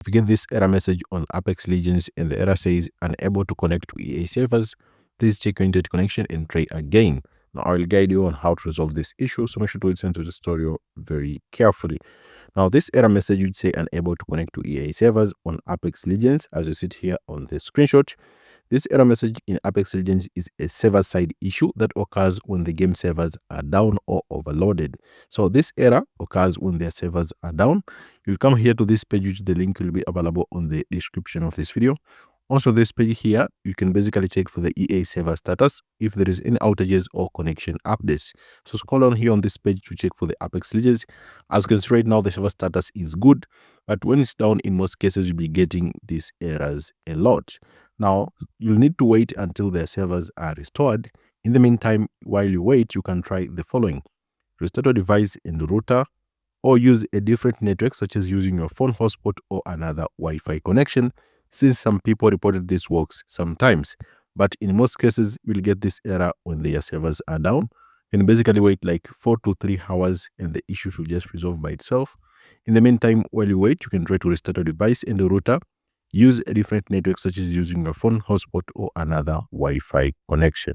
If you get this error message on Apex Legends and the error says unable to connect to EA servers, please check your internet connection and try again. Now I will guide you on how to resolve this issue, so make sure to listen to this tutorial very carefully. Now this error message would say unable to connect to EA servers on Apex Legends, as you see it here on the screenshot. This error message in Apex Legends is a server-side issue that occurs when the game servers are down or overloaded. So this error occurs when their servers are down. You come here to this page, which the link will be available on the description of this video. Also, this page here, you can basically check for the EA server status if there is any outages or connection updates. So scroll on here on this page to check for the Apex Legends. As you can see right now, the server status is good, but when it's down, in most cases, you'll be getting these errors a lot. Now, you'll need to wait until their servers are restored. In the meantime, while you wait, you can try the following: restart your device and the router, or use a different network, such as using your phone hotspot or another Wi-Fi connection, since some people reported this works sometimes. But in most cases, you'll get this error when their servers are down. You can basically wait like 4 to 3 hours and the issue should just resolve by itself. In the meantime, while you wait, you can try to restart your device and the router. Use a different network, such as using your phone hotspot or another Wi-Fi connection.